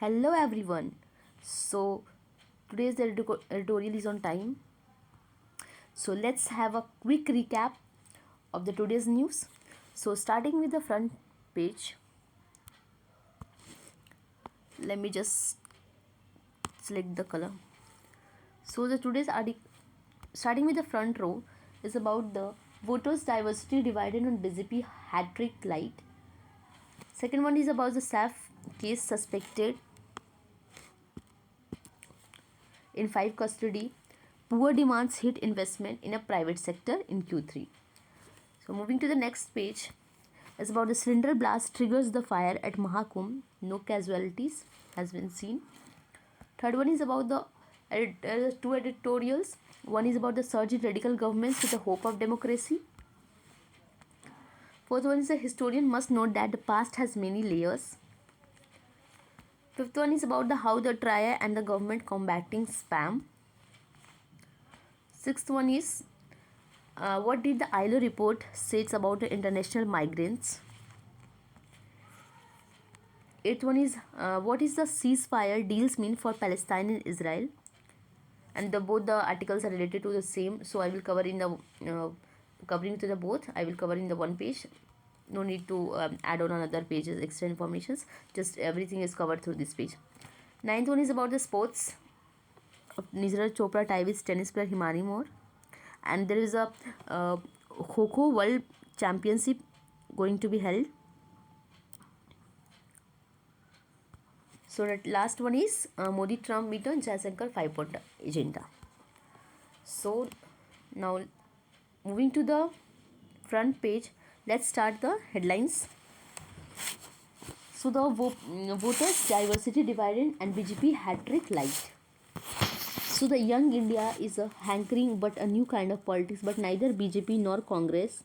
Hello everyone. So today's editorial is on time. So let's have a quick recap of the today's news. So starting with the front page, let me just select the color. So the today's article, starting with the front row, is about the voters diversity divided on BJP hat trick light. Second one is about the SAF case suspected in 5 custody. Poor demands hit investment in a private sector in Q3. So moving to the next page is about the cylinder blast triggers the fire at Mahakumbh. No casualties has been seen. Third one is about the two editorials. One is about the surge in radical governments with the hope of democracy. Fourth one is a historian must note that the past has many layers. Fifth one is about the how the triad and the government combating spam. Sixth one is what did the ILO report says about the international migrants. Eighth one is what is the ceasefire deals mean for Palestine and Israel, and both the articles are related to the same, so I will cover in the covering to the both. I will cover in the one page. No need to add on another pages extra informations. Just everything is covered through this page. Ninth one is about the sports. Neeraj Chopra tie with tennis player Himani Moore, and there is a Kho World Championship going to be held. So that last one is Modi Trump meet on Jaishankar 5-point agenda. So now moving to the front page, let's start the headlines. So the voters diversity divided and BJP hat trick light. So the young India is a hankering but a new kind of politics, but neither BJP nor Congress.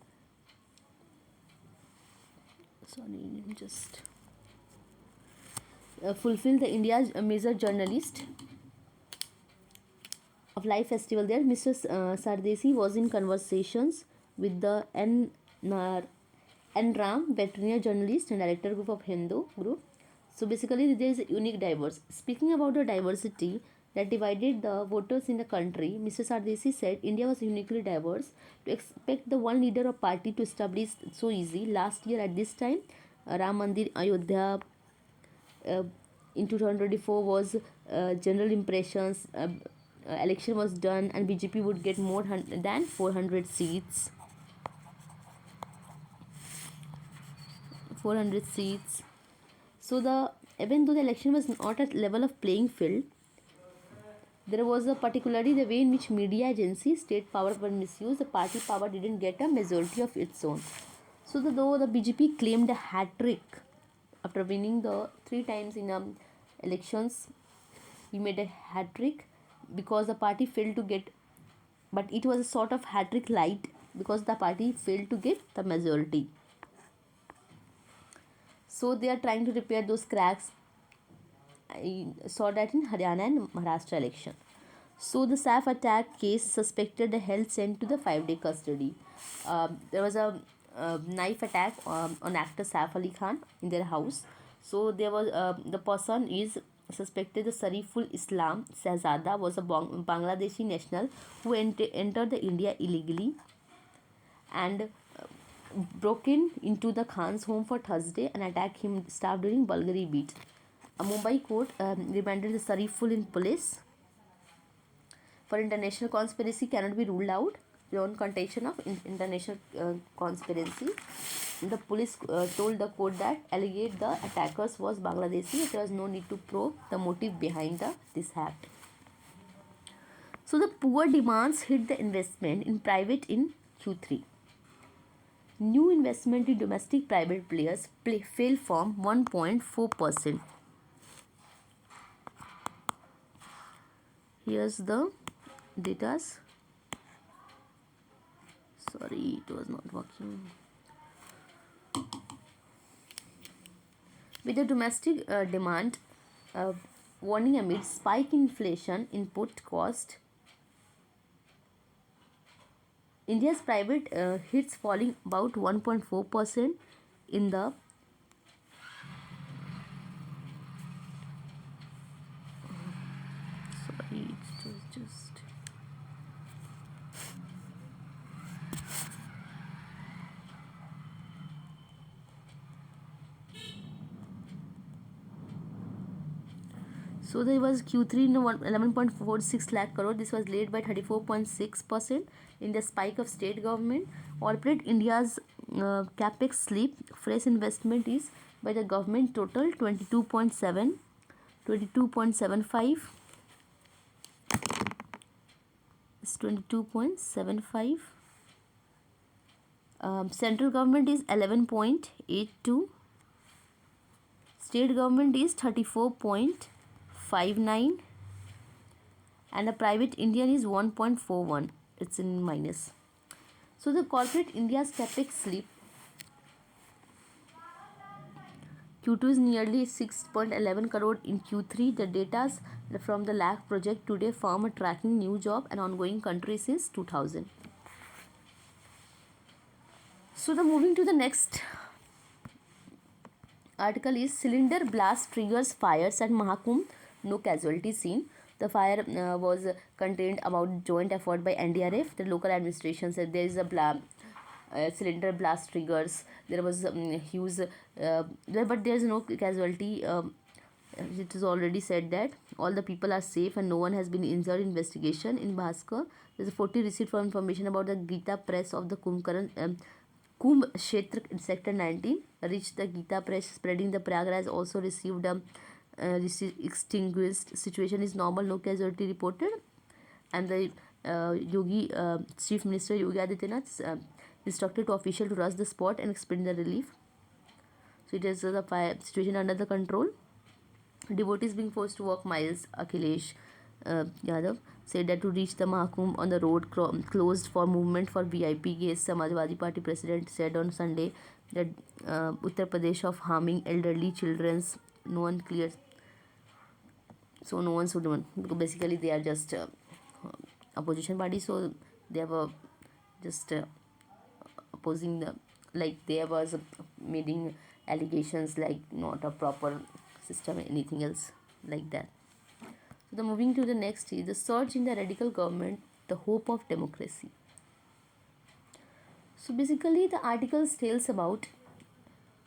Sorry, just fulfill the India's major journalist of Life Festival there. Mr. Sardesi was in conversations with the N. Ram, veterinary journalist and director group of Hindu group. So basically there is a unique diverse. Speaking about the diversity that divided the voters in the country, Mr. Sardesi said India was uniquely diverse. To expect the one leader of party to establish so easy. Last year at this time, Ram Mandir Ayodhya in 2024 was general impressions. Election was done and BJP would get more than 400 seats. 400 seats. So the even though the election was not at level of playing field, there was a particularly the way in which media agencies, state power were misused. The party power didn't get a majority of its own. So though the BJP claimed a hat trick after winning the 3 times in elections, he made a hat trick because the party failed to get, but it was a sort of hat trick light because the party failed to get the majority. So they are trying to repair those cracks. I saw that in Haryana and Maharashtra election. So the SAF attack case suspected the health sent to the 5-day custody. There was a knife attack on actor Saif Ali Khan in their house. So there was the person is suspected the Sariful Islam Shahzada was a Bangladeshi national who entered the India illegally and broke into the Khan's home for Thursday and attacked him staff during Bulgari beat. A Mumbai court remanded the Sariful in police for international conspiracy cannot be ruled out beyond contention of international conspiracy. The police told the court that alleged the attackers was Bangladeshi. There was no need to probe the motive behind this act. So the poor demands hit the investment in private in Q3. New investment in domestic private players fell from 1.4%. Here's the data. Sorry, it was not working. With the domestic demand warning amid spike in inflation input cost, India's private hits falling about 1.4% in the Just so there was Q3 in 11.46 lakh crore. This was led by 34.6% in the spike of state government. Corporate India's capex slip. Fresh investment is by the government total 22.75. It's 22.75. Central government is 11.82. State government is 34.59, and the private Indian is 1.41. It's in minus. So the corporate India's capex slip Q2 is nearly 6.11 crore in Q3. The data from the LAC project today firm are tracking new job and ongoing country since 2000. So the moving to the next article is cylinder blast triggers fires at Mahakumbh, no casualties seen. The fire was contained about joint effort by NDRF. The local administration said there is a cylinder blast triggers. There was huge, but there is no casualty. It is already said that all the people are safe and no one has been injured. Investigation in Bhaskar. There is a 40 receipt for information about the Gita press of the Kumbh Kshetra in Sector 19 reached the Gita press, spreading the Prayagraj also received a extinguished. Situation is normal, no casualty reported. And the Chief Minister Yogi Adityanath instructed to official to rush the spot and expedite the relief. So it is the fire situation under the control. Devotees being forced to walk miles. Akhilesh Yadav said that to reach the Mahakumbh on the road closed for movement for VIP guests. Samajwadi Party president said on Sunday that Uttar Pradesh of harming elderly children's no one clear. So no one should because basically they are just opposition party. So they were just opposing the there was making allegations like not a proper system anything else like that. So the moving to the next is the surge in the radical government, the hope of democracy. So basically the article tells about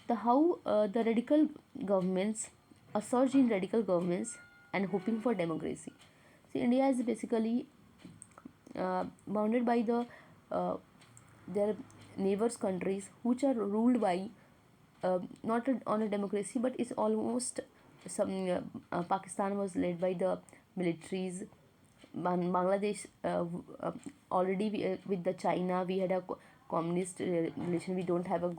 the how the radical governments, a surge in radical governments and hoping for democracy. So India is basically bounded by the their neighbors countries which are ruled by not on a democracy but it's almost some Pakistan was led by the militaries. Bangladesh already with the China we had a communist relation. We don't have a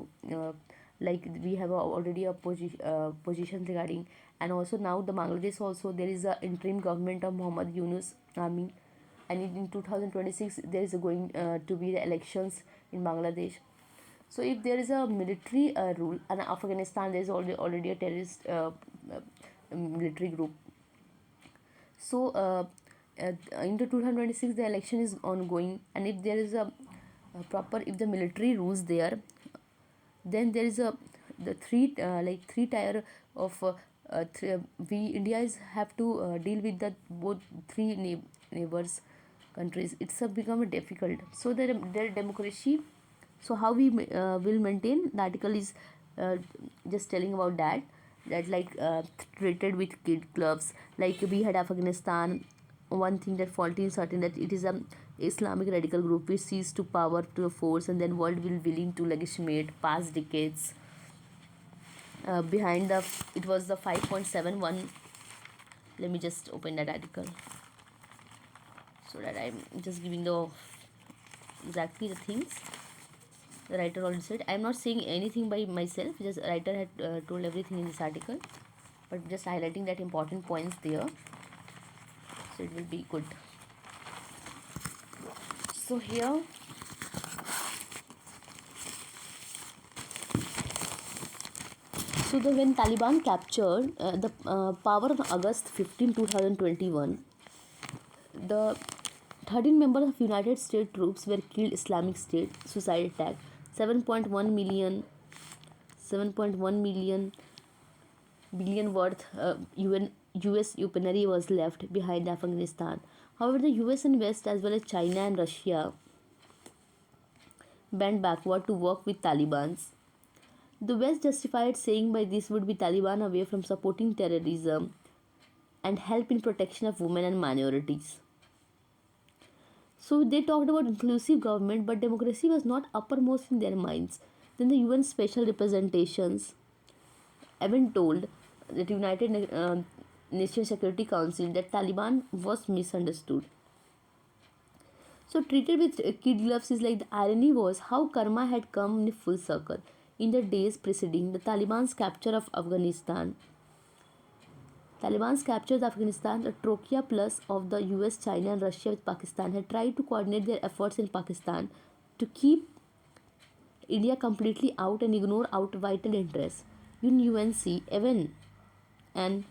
we have already a position regarding, and also now the Bangladesh also there is a interim government of Muhammad Yunus Army, and in 2026 there is going to be the elections in Bangladesh. So if there is a military rule, and Afghanistan there is already a terrorist military group. So in 2026 the election is ongoing, and if there is a proper if the military rules there, then there is the three tier of we India is have to deal with the both three neighbors countries. It's become difficult. So their democracy. So how we will maintain, the article is just telling about that treated with kid clubs. Like we had Afghanistan, one thing that faulty is certain that it is a Islamic radical group which seized to power to a force, and then world will willing to legitimate past decades. Behind the it was the 5.71. Let me just open that article so that I'm just giving the exactly the things the writer already said. I'm not saying anything by myself, just writer had told everything in this article, but just highlighting that important points there, so it will be good. So here when Taliban captured the power on August 15, 2021, the 13 members of United States troops were killed. Islamic State suicide attack. 7.1 million billion worth US weaponry was left behind Afghanistan. However, the US and West, as well as China and Russia, bent backward to work with Taliban's. The West justified saying by this would be Taliban away from supporting terrorism and help in protection of women and minorities. So they talked about inclusive government, but democracy was not uppermost in their minds. Then the UN special representations even told that United Nations Security Council that Taliban was misunderstood. So treated with kid gloves is like the irony was how karma had come in full circle. In the days preceding the Taliban's capture of Afghanistan, Taliban's capture of Afghanistan, the Troika plus of the US, China, and Russia with Pakistan had tried to coordinate their efforts in Pakistan to keep India completely out and ignore out vital interests. In UNC, and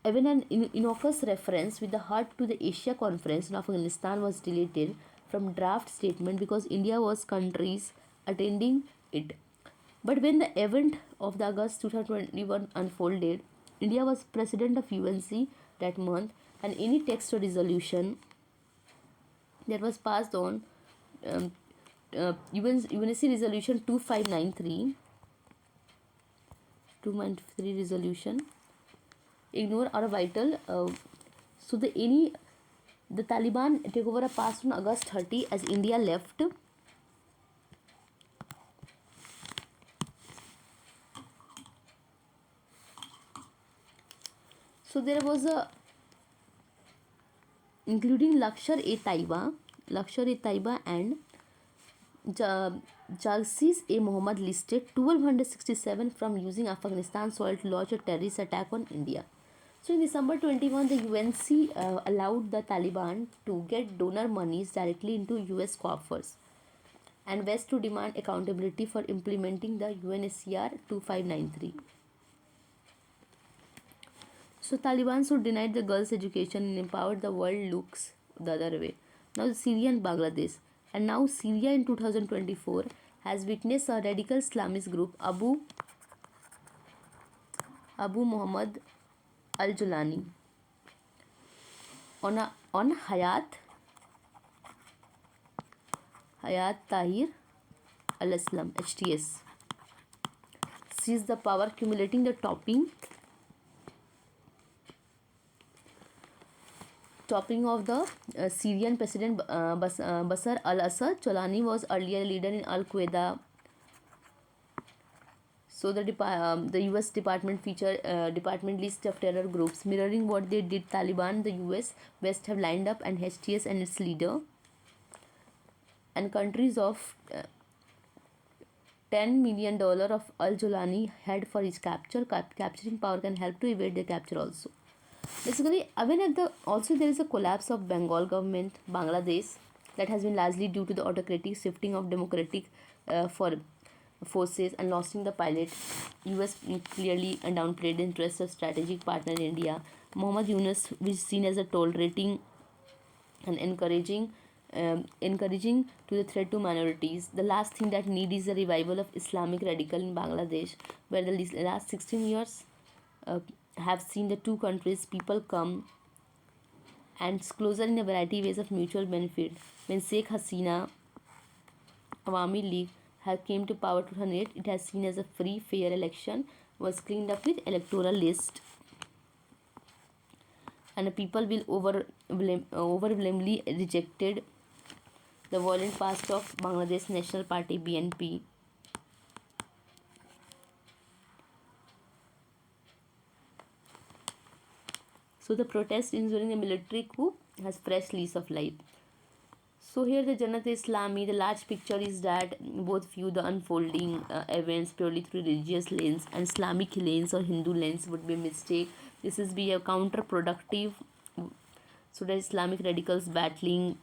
even an innocuous reference with the heart to the Asia Conference in Afghanistan was deleted from draft statement because India was countries attending it. But when the event of the August 2021 unfolded, India was president of UNC that month, and any text or resolution that was passed on um, UNC resolution 2593 resolution ignore our vital so the Taliban takeover passed on August 30 as India left. So there was a including Lakshar-e-Taiba and Jalsis A. Mohammed listed 1267 from using Afghanistan soil to launch a terrorist attack on India. So in December 21, the UNC allowed the Taliban to get donor monies directly into US coffers and West to demand accountability for implementing the UNSCR 2593. So Taliban should deny the girls' education and empower the world looks the other way. Now Syria and Bangladesh. And now Syria in 2024 has witnessed a radical Islamist group Abu Muhammad al-Julani on Hayat Tahrir al-Islam HTS seized the power, accumulating the topping of the Syrian President Bashar al-Assad. Cholani was earlier leader in Al-Qaeda. So the US department list of terror groups mirroring what they did Taliban. The US West have lined up and HTS and its leader and countries of $10 million of al-Julani had for his capture. Capturing power can help to evade their capture also. Basically, even there is a collapse of Bengal government, Bangladesh, that has been largely due to the autocratic shifting of democratic forces and losing the pilot. US clearly downplayed the interests of strategic partner in India. Muhammad Yunus, which is seen as a tolerating and encouraging to the threat to minorities. The last thing that need is a revival of Islamic radical in Bangladesh, where the last 16 years have seen the two countries people come and closer in a variety of ways of mutual benefit. When Sheikh Hasina Awami League have came to power 2008, it has seen as a free, fair election was cleaned up with electoral list, and the people will overwhelmingly rejected the violent past of Bangladesh National Party BNP. So the protest ensuing the military coup has fresh lease of life. So here the Jannat-e-Islami, the large picture is that both view the unfolding events purely through religious lens, and Islamic lens or Hindu lens would be a mistake. This is be a counterproductive. So the Islamic radicals battling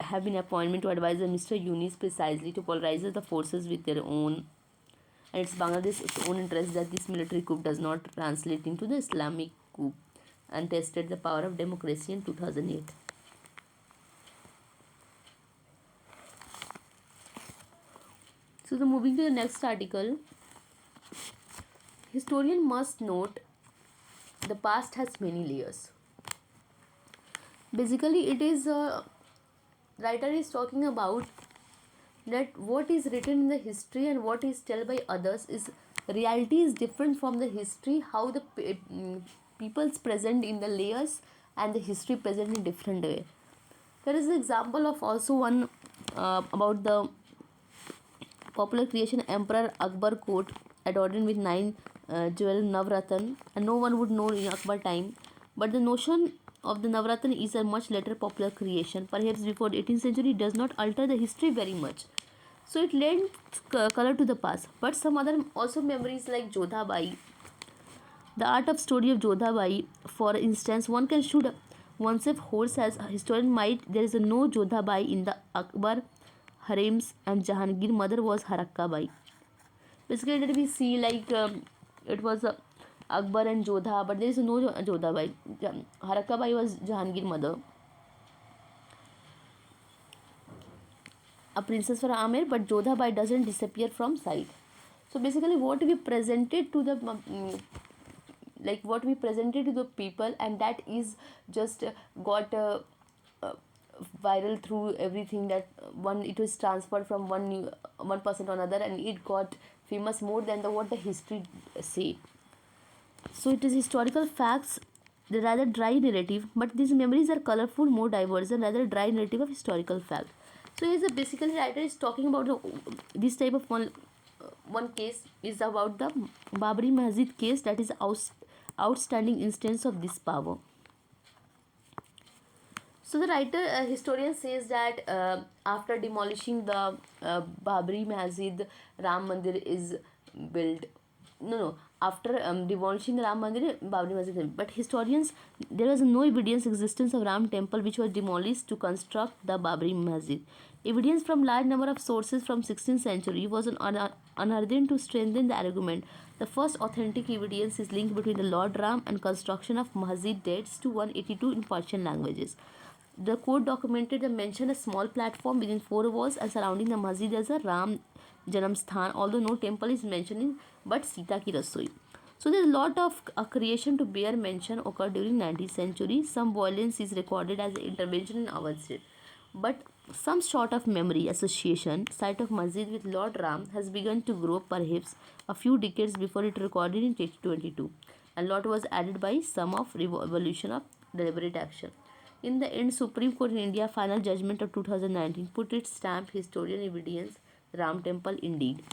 have been appointed to advise the Mr. Yunis precisely to polarize the forces with their own. And it's Bangladesh's own interest that this military coup does not translate into the Islamic coup, and tested the power of democracy in 2008. So moving to the next article, historian must note the past has many layers. Basically, it is writer is talking about that what is written in the history and what is told by others is reality is different from the history, how the people's present in the layers and the history present in different way. There is an example of also one about the popular creation Emperor Akbar court adorned with 9 jewel Navratan, and no one would know in Akbar time. But the notion of the Navratan is a much later popular creation, perhaps before the 18th century, does not alter the history very much. So it lends color to the past. But some other also memories like Jodha Bai, the art of story of Jodha Bai, for instance, one can shoot oneself horse as a historian might. There is no Jodha Bai in the Akbar harems, and Jahangir mother was Harakka Bai. Basically, did we see like it was Akbar and Jodha, but there is no Jodha Bai. Harakka Bai was Jahangir mother. A princess for Amir, but Jodha Bai doesn't disappear from sight. So basically, what we presented to the like what we presented to the people, and that is just got uh, viral through everything, that one it was transferred from one person to another, and it got famous more than the what the history say. So it is historical facts, the rather dry narrative, but these memories are colorful, more diverse, and rather dry narrative of historical fact. So here's a basically writer is talking about this type of one case is about the Babri Masjid case, that is outstanding instance of this power. So the writer historian says that after demolishing the Babri Masjid, Ram Mandir is built. No. After demolishing the Ram Mandir, Babri Masjid is built. But historians, there was no evidence existence of Ram temple which was demolished to construct the Babri Masjid. Evidence from large number of sources from 16th century was unearthed to strengthen the argument. The first authentic evidence is linked between the Lord Ram and construction of Masjid dates to 182 in Persian languages. The court documented and mentioned a small platform within four walls and surrounding the masjid as a Ram Janamsthan, although no temple is mentioned in but Sita ki Rasoi. So there's a lot of creation to bear mention occurred during 19th century. Some violence is recorded as intervention in our state. But some sort of memory association, site of masjid with Lord Ram has begun to grow perhaps a few decades before it recorded in 2022. A lot was added by some of revolution of deliberate action. In the end, Supreme Court in India final judgment of 2019 put its stamp historian evidence Ram temple indeed.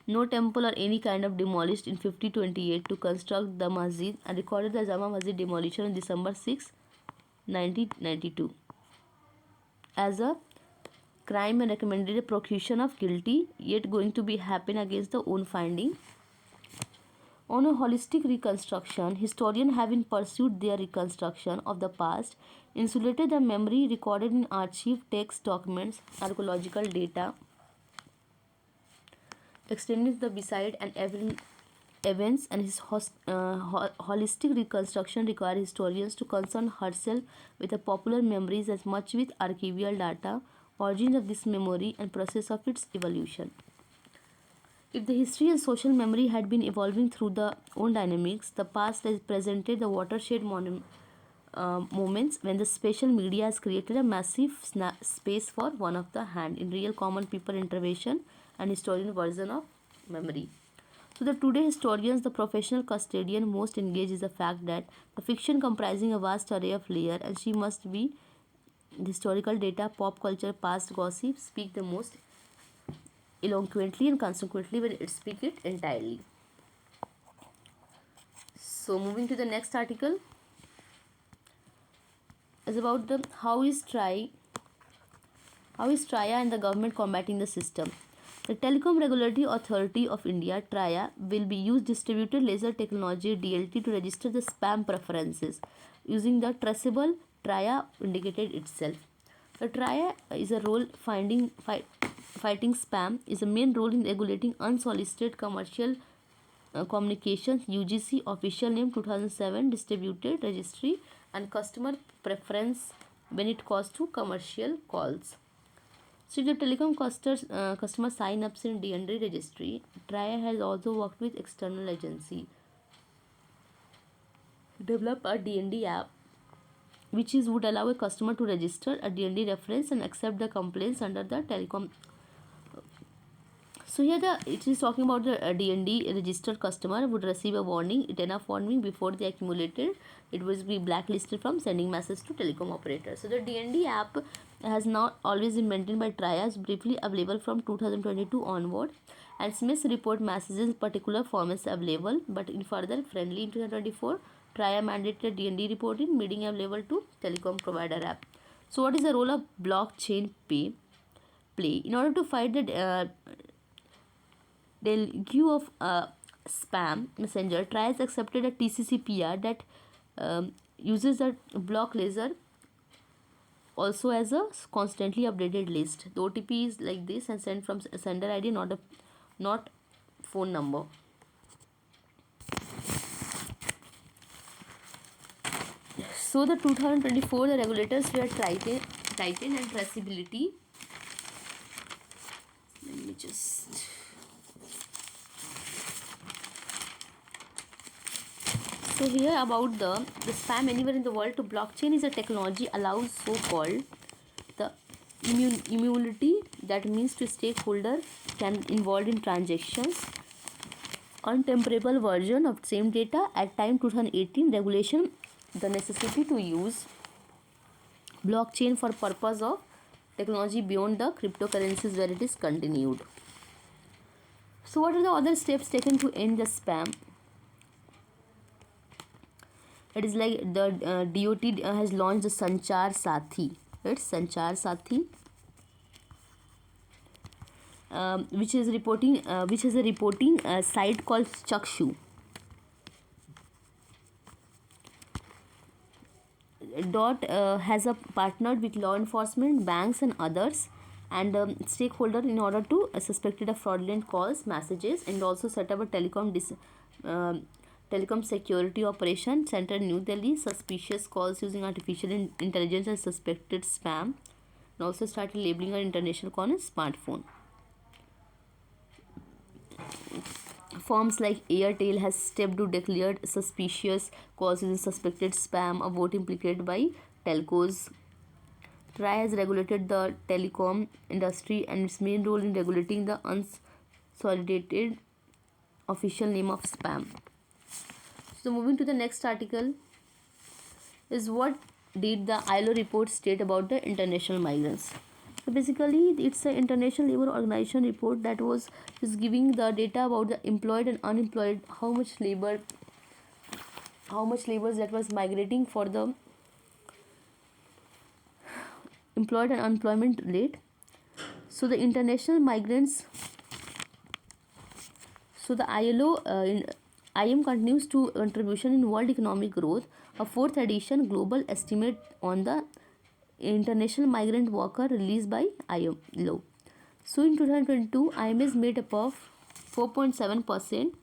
No temple or any kind of demolished in 5028 to construct the masjid, and recorded the Jama Masjid demolition on December 6, 1992 as a crime and recommended a prosecution of guilty, yet going to be happen against the own finding. On a holistic reconstruction, historians having pursued their reconstruction of the past, insulated the memory recorded in archive text documents, archaeological data, extending the beside and events, and his holistic reconstruction require historians to concern herself with the popular memories as much with archival data, origin of this memory, and process of its evolution. If the history and social memory had been evolving through their own dynamics, the past has presented the watershed moments when the special media has created a massive space for one of the hand in real common people intervention and historian version of memory. So the today historians, the professional custodian most engaged is the fact that the fiction comprising a vast array of layer, and she must be the historical data, pop culture, past gossip speak the most eloquently and consequently when it speak it entirely. So moving to the next article is about the how is TRAI and the government combating the system. The Telecom Regulatory Authority of India TRAI will be used distributed laser technology DLT to register the spam preferences using the traceable TRAI indicated itself. The TRAI is a role fighting spam is a main role in regulating unsolicited commercial communications. UGC official name 2007 distributed registry and customer preference when it comes to commercial calls. So if the telecom customer sign ups in DND registry, TRAI has also worked with external agency to develop a DND app which is would allow a customer to register a DND reference and accept the complaints under the telecom. So here it is talking about the DND registered customer would receive a warning, enough warning before they accumulated. It was be blacklisted from sending message to telecom operators. So the DND app has not always been maintained by TRAI, briefly available from 2022 onward, and Smith's report messages in particular formats available, but in further friendly in 2024, TRAI mandated DND reporting, making available to telecom provider app. So what is the role of blockchain play? In order to fight the deluge of spam messenger, TRAI accepted a TCC/PR that uses a block laser also as a constantly updated list. The OTP is like this and sent from sender ID, not phone number. So the 2024 the regulators were Titan and traceability. Let me just. So here about the spam anywhere in the world to blockchain is a technology allows so-called the immunity, that means to stakeholder can involved in transactions untemperable version of same data at time 2018 regulation the necessity to use blockchain for purpose of technology beyond the cryptocurrencies where it is continued. So what are the other steps taken to end the spam? It is like the DOT has launched the Sanchar Sathi. It's Sanchar Sathi, which is reporting, which is a reporting site called Chakshu. Dot has a partnered with law enforcement, banks, and others, and stakeholder in order to suspected of fraudulent calls, messages, and also set up a telecom security operation center in New Delhi. Suspicious calls using artificial intelligence and suspected spam, and also started labeling an international call on smartphone. Firms like Airtel has stepped to declare suspicious calls using suspected spam, a vote implicated by telcos. TRAI has regulated the telecom industry and its main role in regulating the unsolidated official name of spam. So moving to the next article is what did the ILO report state about the international migrants. So basically it's an International Labour Organization report that is giving the data about the employed and unemployed, how much labor that was migrating for the employed and unemployment rate. So the international migrants, so the IM continues to contribution in world economic growth. A fourth edition global estimate on the international migrant worker released by ILO. So in 2022, IM is made up of 4.7%.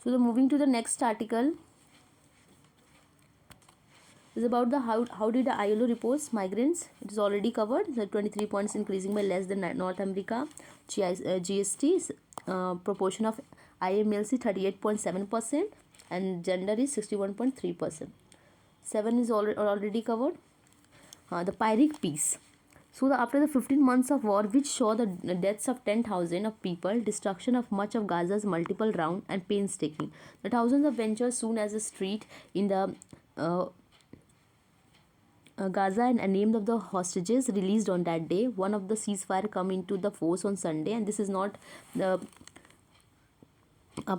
So moving to the next article is about the how did the ILO reports migrants. It is already covered. The 23 points increasing by less than North America. GST proportion of IMLC 38.7% and gender is 61.3%. 7 is already covered. The Pyrrhic peace. So after the 15 months of war which saw the deaths of 10,000 of people, destruction of much of Gaza's multiple round and painstaking, the thousands of ventured soon as a street in the Gaza and named of the hostages released on that day. One of the ceasefire come into the force on Sunday, and this is not the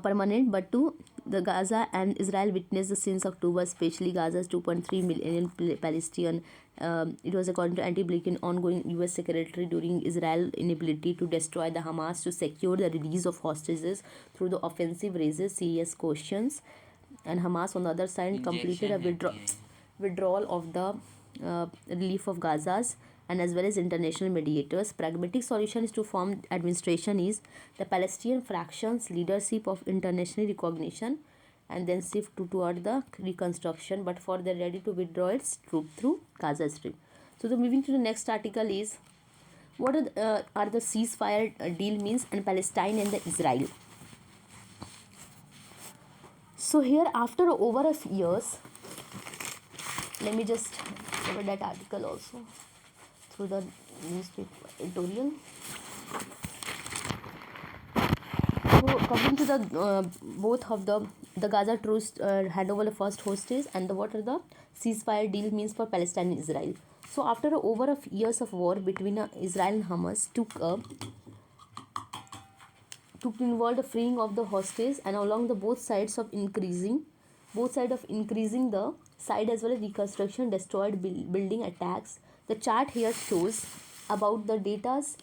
permanent, but to the Gaza and Israel witnessed the since October, especially Gaza's 2.3 million Palestinian. It was according to anti-Blinken ongoing U.S. Secretary during Israel inability to destroy the Hamas to secure the release of hostages through the offensive raises serious questions, and Hamas on the other side completed a withdrawal of the relief of Gaza's and as well as international mediators. Pragmatic solution is to form administration is the Palestinian fractions leadership of international recognition and then shift toward the reconstruction, but for they're ready to withdraw its troop through Gaza Strip. So the moving to the next article is what are the ceasefire deal means and Palestine and the Israel. So here after over a few years, let me just cover that article also through the newspaper editorial. So coming to the both of the Gaza truce hand over the first hostage and the what are the ceasefire deal means for Palestine and Israel. So after over a few years of war between Israel and Hamas took involve the freeing of the hostages and along the both sides of increasing the side as well as reconstruction destroyed building attacks. The chart here shows about the data's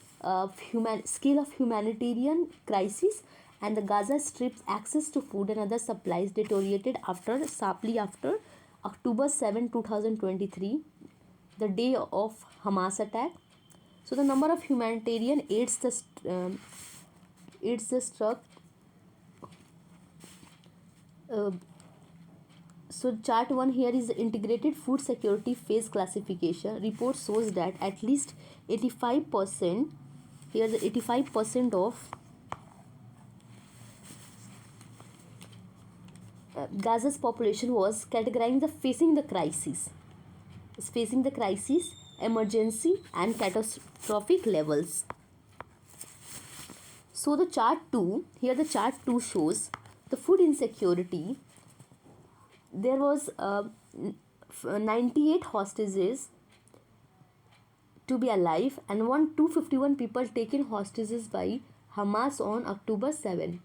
scale of humanitarian crisis and the Gaza Strip's access to food and other supplies deteriorated sharply after October 7, 2023, the day of Hamas attack. So the number of humanitarian aids struck. So chart 1 here is the integrated food security phase classification. Report shows that at least 85%, here the 85% of Gaza's population was categorizing the facing the crisis, emergency and catastrophic levels. So the chart 2 shows the food insecurity. There was 98 hostages to be alive and 251 people taken hostages by Hamas on October 7.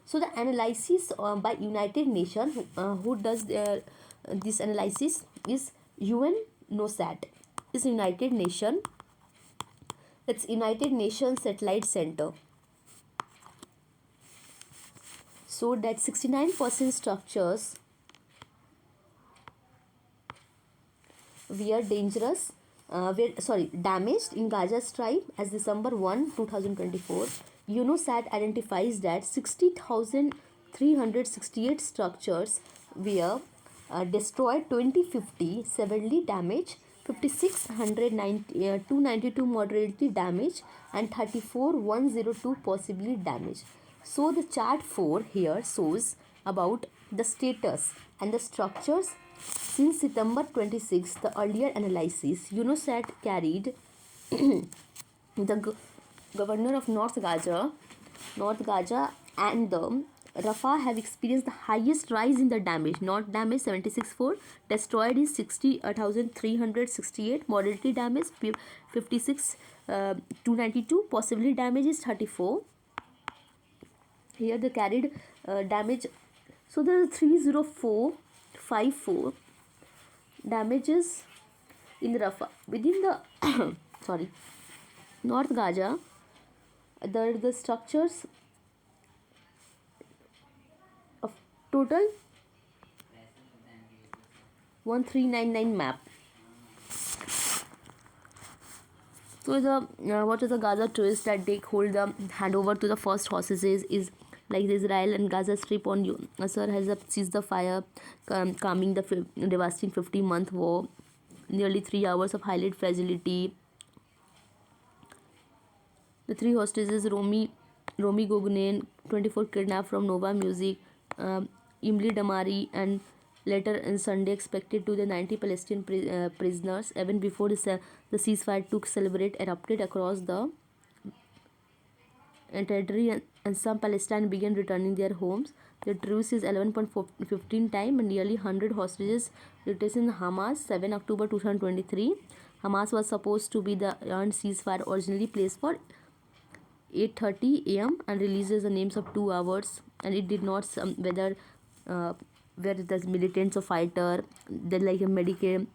So the analysis by United Nations, who does this analysis is UNOSAT. It's United Nations Satellite Center. So that 69% structures were damaged in Gaza Strip as December 1, 2024. UNOSAT identifies that 60,368 structures were destroyed, 2050 severely damaged, 292 moderately damaged, and 102 possibly damaged. So the chart 4 here shows about the status and the structures since September 26, the earlier analysis. UNOSAT carried the governor of North Gaza and the Rafah have experienced the highest rise in the damage. Not damage 76.4, destroyed is 60,368, moderately damaged 292, possibly damage is 34. Here the carried damage. So there is 30454 damages in Rafah within the North Gaza. The structures of total 1399 map. So the what is the Gaza twist that they hold the handover to the first hostages is like Israel and Gaza Strip on Nasser has ceased the fire, calming the devastating 50-month war. Nearly 3 hours of highlight fragility. The 3 hostages, Romi Gognen, 24, kidnapped from Nova Music, Imli Damari, and later on Sunday expected to the 90 Palestinian prisoners. Even before the ceasefire took celebrate erupted across the territory and some Palestinians began returning their homes. The truce is 11.15 time and nearly 100 hostages released in Hamas 7 October 2023. Hamas was supposed to be the earned ceasefire originally placed for 8:30 a.m. and releases the names of 2 hours, and it did not whether the militants or fighter. Then like a mediation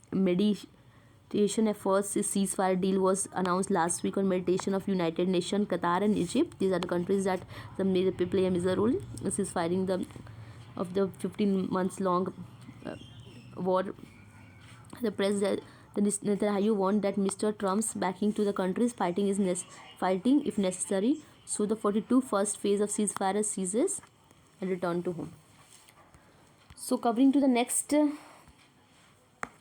efforts. Ceasefire deal was announced last week on mediation of United Nations, Qatar and Egypt. These are the countries that play a major role in ceasefiring of the 15 months long war. The Netanyahu warned that Mr. Trump's backing to the country's fighting if necessary. So the 42 first phase of ceasefire ceases and return to home. So covering to the next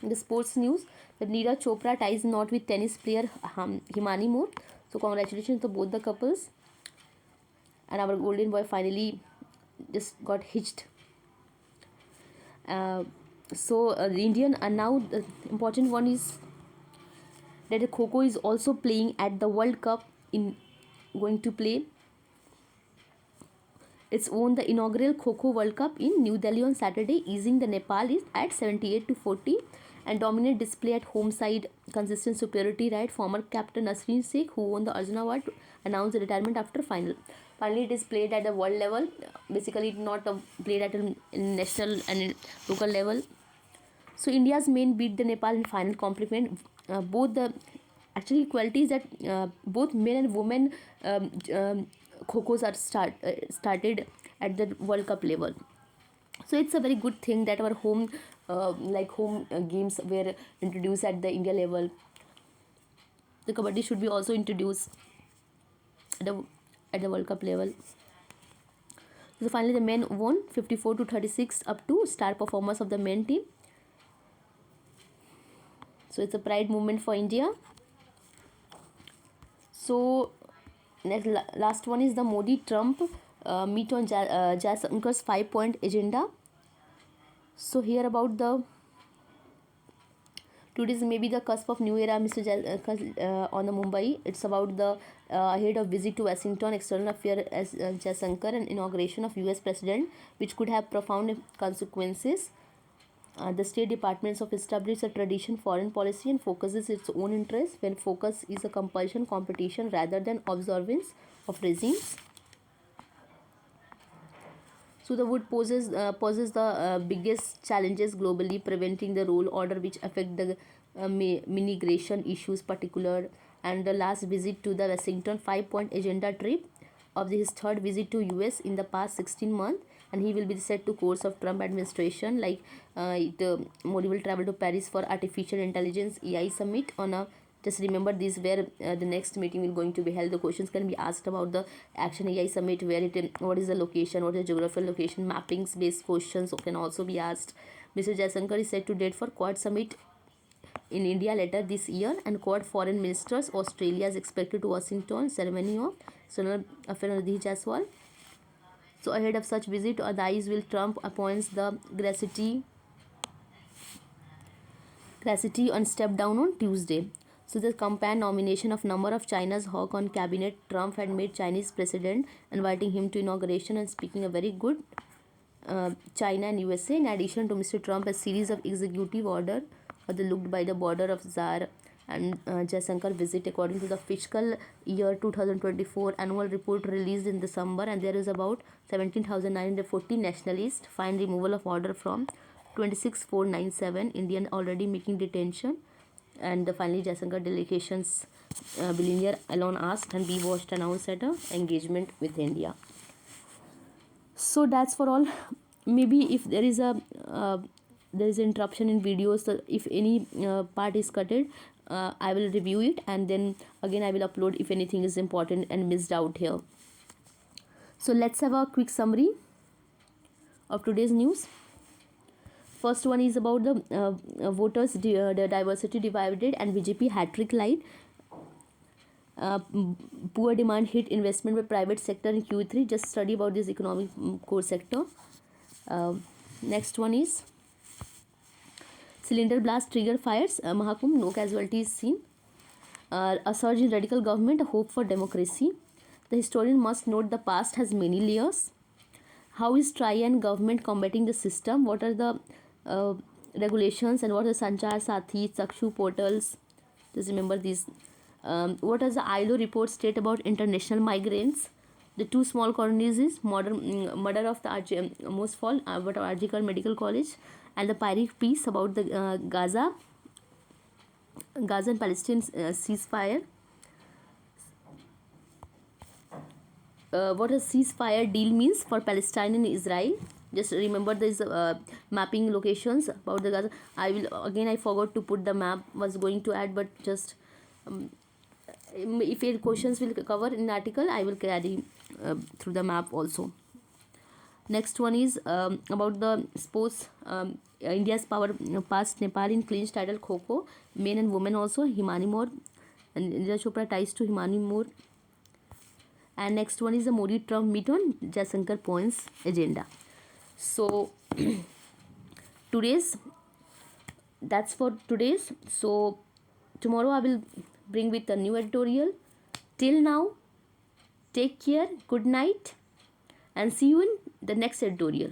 the sports news, that Neeraj Chopra ties knot with tennis player Himani Moore. So congratulations to both the couples. And our golden boy finally just got hitched. The Indian, and now the important one is that the Kho is also playing at the World Cup, going to play. It's won the inaugural Kho World Cup in New Delhi on Saturday, easing the Nepal at 78-40, and dominant display at home side, consistent superiority. Right, former captain Nasreen Sheikh, who won the Arjuna Award, announced the retirement after final. Finally, it is played at the world level. Basically, it not played at a national and local level. So India's men beat the Nepal in final, compliment both the actually qualities that both men and women Khokos are started at the World Cup level. So it's a very good thing that our home games were introduced at the India level. The kabaddi should be also introduced at the World Cup level. So finally, the men won 54-36 up to star performers of the men team. So it's a pride moment for India. So next last one is the Modi-Trump meet on Jaishankar's 5-point agenda. So here about the today's maybe the cusp of new era, Mr. On the Mumbai. It's about the ahead of visit to Washington, external affairs as Jaishankar, and inauguration of US President, which could have profound consequences. The State Departments of established a tradition foreign policy and focuses its own interests when focus is a compulsion competition rather than observance of regimes. So the wood poses the biggest challenges globally, preventing the role order which affect the migration issues particular. And the last visit to the Washington 5-point agenda trip of his third visit to US in the past 16 months, and he will be set to course of Trump administration. Modi will travel to Paris for artificial intelligence AI summit on a just remember this where the next meeting will going to be held. The questions can be asked about the action AI summit, where what is the location, what is the geographical location, mappings based questions can also be asked. Mr. Jaishankar is set to date for Quad summit in India later this year, and Quad foreign ministers Australia is expected to Washington ceremony of External Affairs Ranadhir Jaiswal. So ahead of such visit, Adais will Trump appoints the Gracity on step down on Tuesday. So the campaign nomination of number of China's hawk on cabinet, Trump had made Chinese president, inviting him to inauguration and speaking a very good China and USA. In addition to Mr. Trump, a series of executive order looked by the border of Zar and Jaishankar visit according to the fiscal year 2024 annual report released in December, and there is about 17,940 nationalists find removal of order from 26,497 Indian already making detention. And finally Jaishankar delegations billionaire Elon asked and be watched announced at a engagement with India. So that's for all. Maybe if there is interruption in videos, so if any part is cutted, I will review it, and then again I will upload if anything is important and missed out here. So let's have a quick summary of today's news. First one is about the voters the diversity divided and BJP hat-trick line. Poor demand hit investment by private sector in Q3. Just study about this economic core sector. Next one is cylinder blast trigger fires. Mahakumbh, no casualties seen. A surge in radical government, a hope for democracy. The historian must note the past has many layers. How is Trian government combating the system? What are the regulations, and what are Sanchar Sathi, Chakshu portals? Just remember these. What does the ILO report state about international migrants? The two small colonies is murder of the Mosfall, Arjical Medical College, and the Pyrrhic peace about the Gaza and Palestine ceasefire. What a ceasefire deal means for Palestine and Israel. Just remember this mapping locations about the Gaza. I will again, I forgot to put the map, was going to add, but just if your questions will cover in the article, I will carry through the map also. Next one is about the sports. India's power past Nepal in clinch title Kho, men and women also. Himani Moore and Indra Chopra ties to Himani Moore. And next one is the Modi Trump meet on Jaishankar points agenda. So today's, that's for today's. So tomorrow I will bring with a new editorial. Till now, take care, good night, and see you in the next editorial.